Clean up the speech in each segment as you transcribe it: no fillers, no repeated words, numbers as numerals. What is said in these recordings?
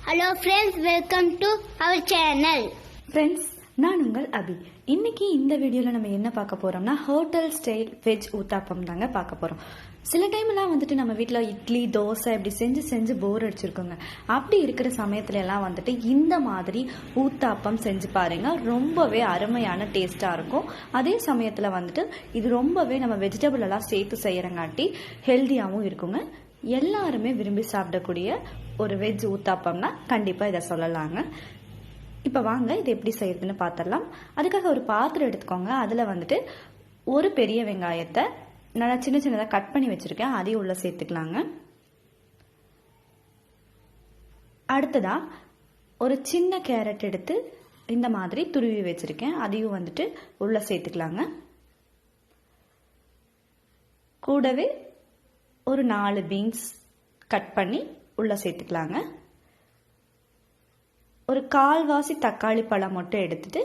Hello friends, welcome to our channel. Friends, நான் உங்கள் அபி. இன்னைக்கு இந்த வீடியோவில் நம்ம என்ன பார்க்க போறோம்னா ஹோட்டல் ஸ்டைல் வெஜ் ஊத்தாப்பம் தாங்க பார்க்க போறோம். சில டைம்லாம் வந்துட்டு நம்ம வீட்டில் இட்லி தோசை இப்படி செஞ்சு போர் அடிச்சிருக்கோங்க. அப்படி இருக்கிற சமயத்துல எல்லாம் வந்துட்டு இந்த மாதிரி ஊத்தாப்பம் செஞ்சு பாருங்க. ரொம்பவே அருமையான டேஸ்டா இருக்கும். அதே சமயத்துல வந்துட்டு இது ரொம்பவே நம்ம வெஜிடபிள் எல்லாம் சேர்த்து செய்யறங்காட்டி ஹெல்தியாகவும் இருக்குங்க. எல்லாருமே விரும்பி சாப்பிடக்கூடிய ஒரு வெஜ் ஊத்தாப்பம்னா கண்டிப்பா இதை சொல்லலாங்க. இப்போ வாங்க இது எப்படி செய்யறதுன்னு பார்த்துடலாம். அதுக்காக ஒரு பாத்திரம் எடுத்துக்கோங்க. அதில் வந்துட்டு ஒரு பெரிய வெங்காயத்தை நல்லா சின்னதாக கட் பண்ணி வச்சுருக்கேன், அதையும் உள்ளே சேர்த்துக்கலாங்க. அடுத்ததா ஒரு சின்ன கேரட் எடுத்து இந்த மாதிரி துருவி வச்சுருக்கேன், அதையும் வந்துட்டு உள்ளே சேர்த்துக்கலாங்க. கூடவே ஒரு 4 பீன்ஸ் கட் பண்ணி உள்ளே சேர்த்துக்கலாங்க. ஒரு 1/4 தக்காளி பழம் மட்டும் எடுத்துட்டு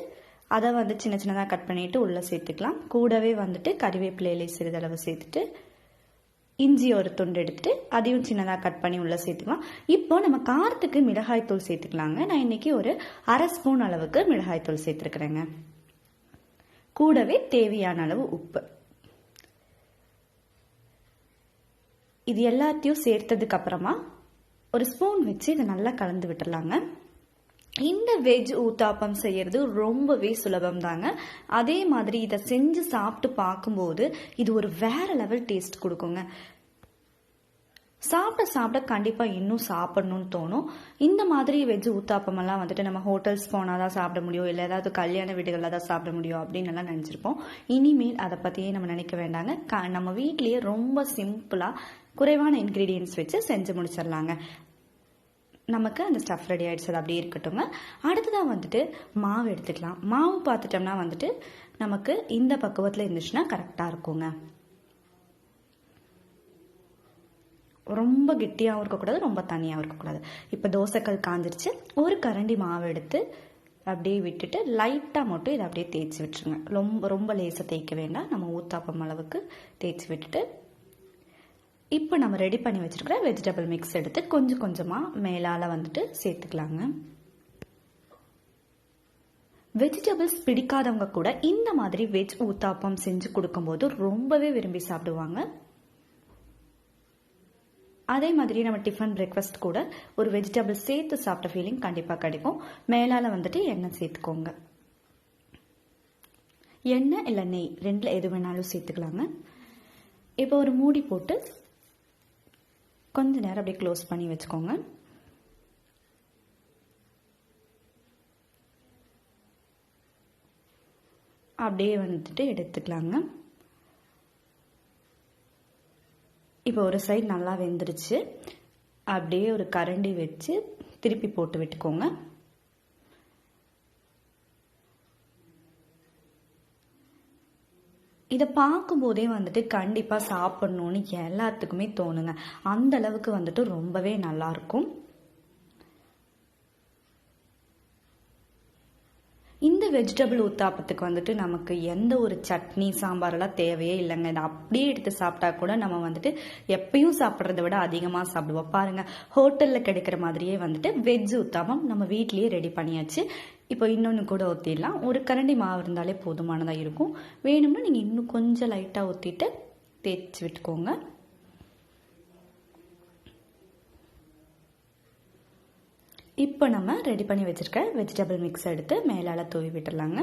அதை வந்து சின்னதாக கட் பண்ணிட்டு உள்ளே சேர்த்துக்கலாம். கூடவே வந்துட்டு கறிவேப்பிலை சிறிதளவு சேர்த்துட்டு இஞ்சி ஒரு துண்டு எடுத்துட்டு அதையும் சின்னதாக கட் பண்ணி உள்ளே சேர்த்துக்கலாம். இப்போ நம்ம காரத்துக்கு மிளகாய்த்தூள் சேர்த்துக்கலாங்க. நான் இன்னைக்கு ஒரு 1/2 ஸ்பூன் அளவுக்கு மிளகாய்த்தூள் சேர்த்துருக்குறேங்க. கூடவே தேவையான அளவு உப்பு. இது எல்லாத்தையும் சேர்த்ததுக்கு அப்புறமா ஒரு ஸ்பூன் வச்சு இதை நல்லா கலந்து விட்டுடலாங்க. இந்த வெஜ் ஊத்தாப்பம் செய்யறது ரொம்பவே சுலபம் தாங்க. அதே மாதிரி இதை செஞ்சு சாப்பிட்டு பார்க்கும்போது இது ஒரு வேற லெவல் டேஸ்ட் கொடுக்குங்க. சாப்பிட கண்டிப்பா இன்னும் சாப்பிடணும்னு தோணும். இந்த மாதிரி வெஜ் ஊத்தாப்பம் எல்லாம் வந்துட்டு நம்ம ஹோட்டல்ஸ் போனாதான் சாப்பிட முடியும், இல்லை ஏதாவது கல்யாண வீடுகள்ல தான் சாப்பிட முடியும் அப்படின்னு எல்லாம் நினைச்சிருப்போம். இனிமேல் அதை பத்தியே நம்ம நினைக்க வேண்டாங்க. நம்ம வீட்லயே ரொம்ப சிம்பிளா குறைவான இன்கிரீடியன்ஸ் வச்சு செஞ்சு முடிச்சிடலாங்க. நமக்கு அந்த ஸ்டஃப் ரெடி ஆயிடுச்சு, அது அப்படியே இருக்கட்டுங்க. அடுத்ததான் வந்துட்டு மாவு எடுத்துக்கலாம். மாவு பார்த்துட்டோம்னா வந்துட்டு நமக்கு இந்த பக்குவத்தில் இருந்துச்சுன்னா கரெக்டாக இருக்குங்க. ரொம்ப கெட்டியாகவும் இருக்கக்கூடாது, ரொம்ப தனியாகவும் இருக்கக்கூடாது. இப்போ தோசைக்கல் காஞ்சிருச்சு. ஒரு கரண்டி மாவு எடுத்து அப்படியே விட்டுட்டு லைட்டாக மட்டும் இதை அப்படியே தேய்ச்சி விட்டுருங்க. ரொம்ப லேசாக தேய்க்க வேண்டாம். நம்ம ஊத்தாப்பம் அளவுக்கு தேய்ச்சி விட்டுட்டு இப்போ நம்ம ரெடி பண்ணி வச்சிருக்கிற வெஜிடபிள் மிக்ஸ் எடுத்து கொஞ்சம் கொஞ்சமாக மேலால் வந்துட்டு சேர்த்துக்கலாங்க. வெஜிடபிள்ஸ் பிடிக்காதவங்க கூட இந்த மாதிரி வெஜ் ஊத்தாப்பம் செஞ்சு கொடுக்கும்போது ரொம்பவே விரும்பி சாப்பிடுவாங்க. அதே மாதிரி நம்ம டிஃபன் பிரேக்ஃபாஸ்ட் கூட ஒரு வெஜிடபிள் சேர்த்து சாப்பிட்ட ஃபீலிங் கண்டிப்பாக கிடைக்கும். மேலால் வந்துட்டு எண்ணெய் சேர்த்துக்கோங்க. எண்ணெய் இல்லை நெய் ரெண்டில் எது வேணாலும் சேர்த்துக்கலாங்க. இப்போ ஒரு மூடி போட்டு கொஞ்ச நேரம் அப்படியே க்ளோஸ் பண்ணி வச்சுக்கோங்க. அப்படியே வந்துட்டு எடுத்துக்கலாங்க. இப்போ ஒரு சைடு நல்லா வெந்துருச்சு. அப்படியே ஒரு கரண்டி வச்சு திருப்பி போட்டு விட்டுக்கோங்க. இதை பார்க்கும்போதே வந்துட்டு கண்டிப்பா சாப்பிடணும்னு எல்லாத்துக்குமே தோணுங்க. அந்த அளவுக்கு வந்துட்டு ரொம்பவே நல்லா இருக்கும். இந்த வெஜிடபிள் ஊத்தாப்பத்துக்கு வந்துட்டு நமக்கு எந்த ஒரு சட்னி சாம்பார் எல்லாம் தேவையே இல்லைங்க. இதை அப்படியே எடுத்து சாப்பிட்டா கூட நம்ம வந்துட்டு எப்பயும் சாப்பிட்றத விட அதிகமாக சாப்பிடுவோம். பாருங்க, ஹோட்டல்ல கிடைக்கிற மாதிரியே வந்துட்டு வெஜ் ஊத்தாப்பம் நம்ம வீட்லயே ரெடி பண்ணியாச்சு. இப்போ இன்னொன்று கூட ஊற்றிடலாம். ஒரு கரண்டி மாவு இருந்தாலே போதுமானதாக இருக்கும். வேணும்னா நீங்கள் இன்னும் கொஞ்சம் லைட்டாக ஊற்றிட்டு தேய்ச்சி விட்டுக்கோங்க. இப்போ நம்ம ரெடி பண்ணி வச்சிருக்க வெஜிடபிள் மிக்ஸ் எடுத்து மேலால் தூவி விட்டுடலாங்க.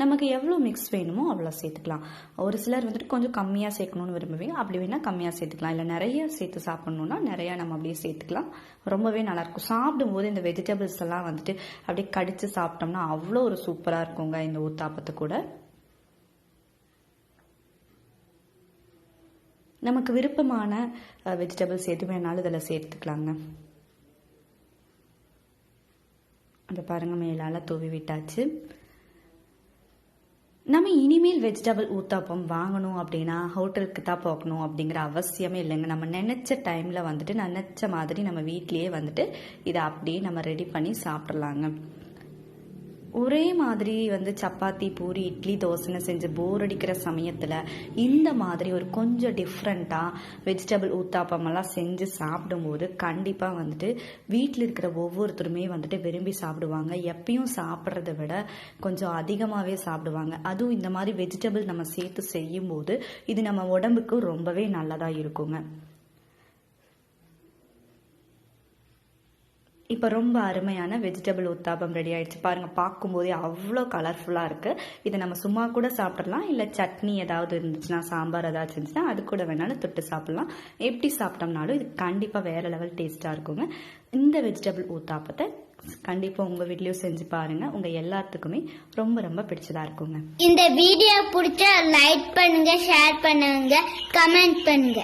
நமக்கு எவ்வளோ மிக்ஸ் வேணுமோ அவ்வளோ சேர்த்துக்கலாம். ஒரு சிலர் வந்துட்டு கொஞ்சம் கம்மியாக சேர்க்கணும்னு விரும்புவீங்க. அப்படி வேணா கம்மியாக சேர்த்துக்கலாம். இல்லை நிறைய சேர்த்து சாப்பிட்ணுன்னா நிறையா நம்ம அப்படியே சேர்த்துக்கலாம். ரொம்பவே நல்லாயிருக்கும். சாப்பிடும்போது இந்த வெஜிடபிள்ஸ் எல்லாம் வந்துட்டு அப்படியே கடிச்சு சாப்பிட்டோம்னா அவ்வளோ ஒரு சூப்பராக இருக்குங்க இந்த ஊத்தாப்பத்து கூட. நமக்கு விருப்பமான வெஜிடபிள்ஸ் எது வேணாலும் இதில் சேர்த்துக்கலாங்க. அதை பாருங்க, மேலால தூவி விட்டாச்சு. நம்ம இனிமேல் வெஜிடபிள் ஊத்தாப்பம் வாங்கணும் அப்படின்னா ஹோட்டலுக்கு தான் போகணும் அப்படிங்கிற அவசியமே இல்லைங்க. நம்ம நினைச்ச டைம்ல வந்துட்டு நினைச்ச மாதிரி நம்ம வீட்லயே வந்துட்டு இதை அப்படியே நம்ம ரெடி பண்ணி சாப்பிடலாங்க. ஒரே மாதிரி வந்து சப்பாத்தி பூரி இட்லி தோசைன்னு செஞ்சு போர் அடிக்கிற சமயத்தில் இந்த மாதிரி ஒரு கொஞ்சம் டிஃப்ரெண்ட்டாக வெஜிடபிள் ஊத்தாப்பமெல்லாம் செஞ்சு சாப்பிடும்போது கண்டிப்பாக வந்துட்டு வீட்டில் இருக்கிற ஒவ்வொருத்தருமே வந்துட்டு விரும்பி சாப்பிடுவாங்க. எப்பயும் சாப்பிட்றத விட கொஞ்சம் அதிகமாகவே சாப்பிடுவாங்க. அதுவும் இந்த மாதிரி வெஜிடபிள் நம்ம சேர்த்து செய்யும்போது இது நம்ம உடம்புக்கு ரொம்பவே நல்லதாக இருக்குங்க. இப்போ ரொம்ப அருமையான வெஜிடபிள் உத்தாப்பம் ரெடி ஆயிடுச்சு பாருங்கள். பார்க்கும்போதே அவ்வளோ கலர்ஃபுல்லாக இருக்குது. இதை நம்ம சும்மா கூட சாப்பிட்றலாம், இல்லை சட்னி ஏதாவது இருந்துச்சுன்னா, சாம்பார் ஏதாச்சும் இருந்துச்சுன்னா அது கூட வேணாலும் தொட்டு சாப்பிட்லாம். எப்படி சாப்பிட்டோம்னாலும் இது கண்டிப்பாக வேறு லெவல் டேஸ்ட்டாக இருக்குங்க. இந்த வெஜிடபிள் ஊத்தாப்பத்தை கண்டிப்பாக உங்கள் வீட்லேயும் செஞ்சு பாருங்கள். உங்கள் எல்லாத்துக்குமே ரொம்ப ரொம்ப பிடிச்சதா இருக்குங்க. இந்த வீடியோ பிடிச்சா லைக் பண்ணுங்க, ஷேர் பண்ணுங்க, கமெண்ட் பண்ணுங்க.